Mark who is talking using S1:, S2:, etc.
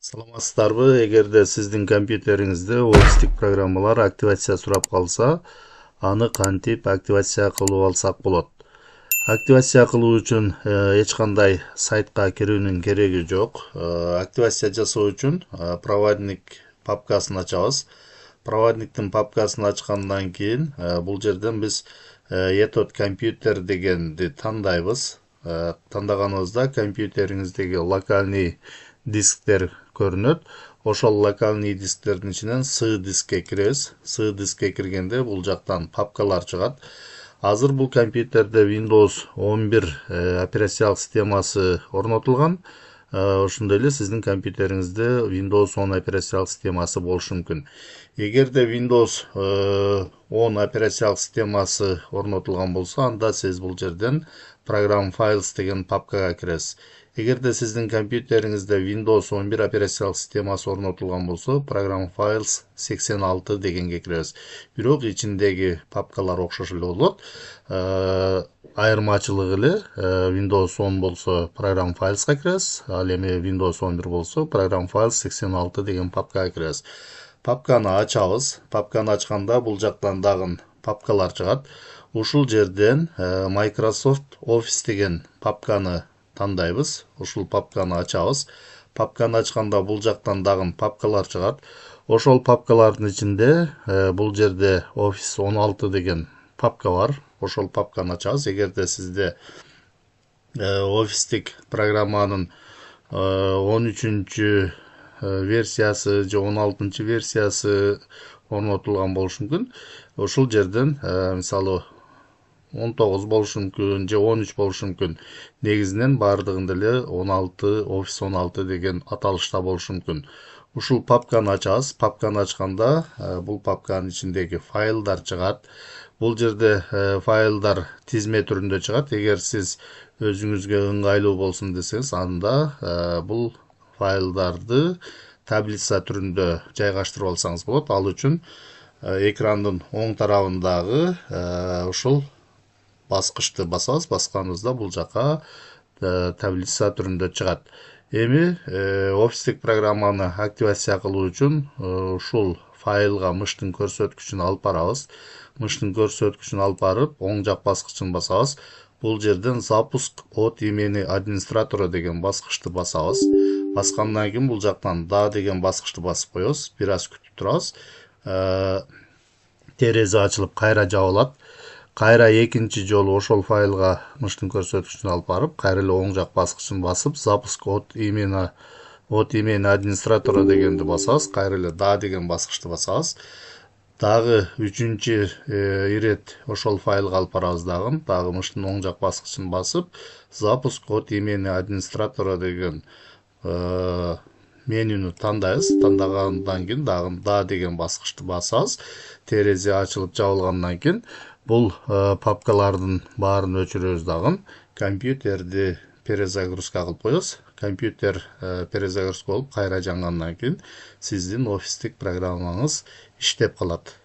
S1: Саламатсыздарбы? Эгерде сиздин компьютериңизде офистик программалар активация сурап калса, аны кантип активация кылып алсак болот? Активация кылуу үчүн эч кандай сайтка кирүүнүн кереги жок. Активация жасоо үчүн проводник папкасын ачабыз. Проводниктин папкасын ачкандан кийин бул жерден биз etod компьютер дегенди тандайбыз. Тандаганыбызда компьютериңиздеги локальный дисктер көрүнөт. Ошол локальный дисктердин ичинен S дискке киребиз. S дискке киргенде бул жактан папкалар чыгат. Азыр бул компьютерде Windows 11 операциялык системасы орнотулган. Ошондой эле сиздин компьютериңизде Windows 10 операциялык системасы болушу мүмкүн. Эгерде Windows 10 операциялык системасы орнотулган болсо, анда сиз бул жерден Program Files деген папкага киресиз. Эгерде сиздин компьютериңизде Windows 11 операциялык системасы орнотулган болсо, Program Files 86 дегенге киребиз. Бирок ичиндеги папкалар окшош эле болот. Айырмачылыгы эле Windows 10 болсо Program Filesга киребиз, ал эми Windows 11 болсо Program Files 86 деген папкага киребиз. Папканы ачабыз. Папканы ачканда бул жактан дагы папкалар чыгат. Ушул жерден Microsoft Office деген папканы тандайбыз. Ушул папканы ачабыз. Папканы ачканда бул жактан дагы папкалар чыгат. Ошол папкалардын ичинде бул жерде Office 16 деген папка бар. Ошол папканы ачабыз. Эгерде сизде офистик программанын 13 версиясы же 16 версиясы орнотулган болушу мүмкүн. Ошол жерден мисалы 19 болушу мүмкүн же 13 болушу мүмкүн. Негизинен бардыгында эле 16 Office 16 деген аталышта болушу мүмкүн. Ушул папканы ачабыз. Папканы ачканда бул папканын ичиндеги файлдар чыгат. Бул жерде файлдар тизме түрүндө чыгат. Эгер сиз өзүңүзгө ыңгайлуу болсун десеңиз, анда бул файлдарды таблица түрүндө жайгаштырып алсаңыз болот. Ал үчүн экрандын оң тарабындагы ушул баскычты басабыз. Басканыбызда бул жака таблица түрүндө чыгат. Эми офистик программаны активация кылуу үчүн ушул файлга мыштын көрсөткүчүн алып барабыз. Мыштын көрсөткүчүн алып барып, оң жак баскычын басабыз. Бул жерден запуск от имени администратора деген баскычты басабыз. Баскандан кийин бул жактан да деген баскычты басып коебуз. Бир аз күтүп турабыз. Терезе ачылып кайра жабылат. Кайра экинчи жолу ошол файлга мыштын көрсөткүчүн алып барып, кайра эле оң жак баскычын басып, запуск от имени администратора дегенди басабыз. Кайра эле да деген баскычты басабыз. Дагы үчүнчү ирет ошол файлга алып барабыз дагы мыштын оң жак баскычын басып, запуск от имени администратора деген менюну тандайбыз. Тандагандан кийин дагы да деген баскычты басабыз. Терезе ачылып жабылгандан кийин бул папкалардын баарын өчүрөбүз дагы. Компьютерди перезагрузка кылып коебуз. Компьютер перезагрузка болуп кайра жангандан кийин сиздин офистик программаңыз иштеп калат.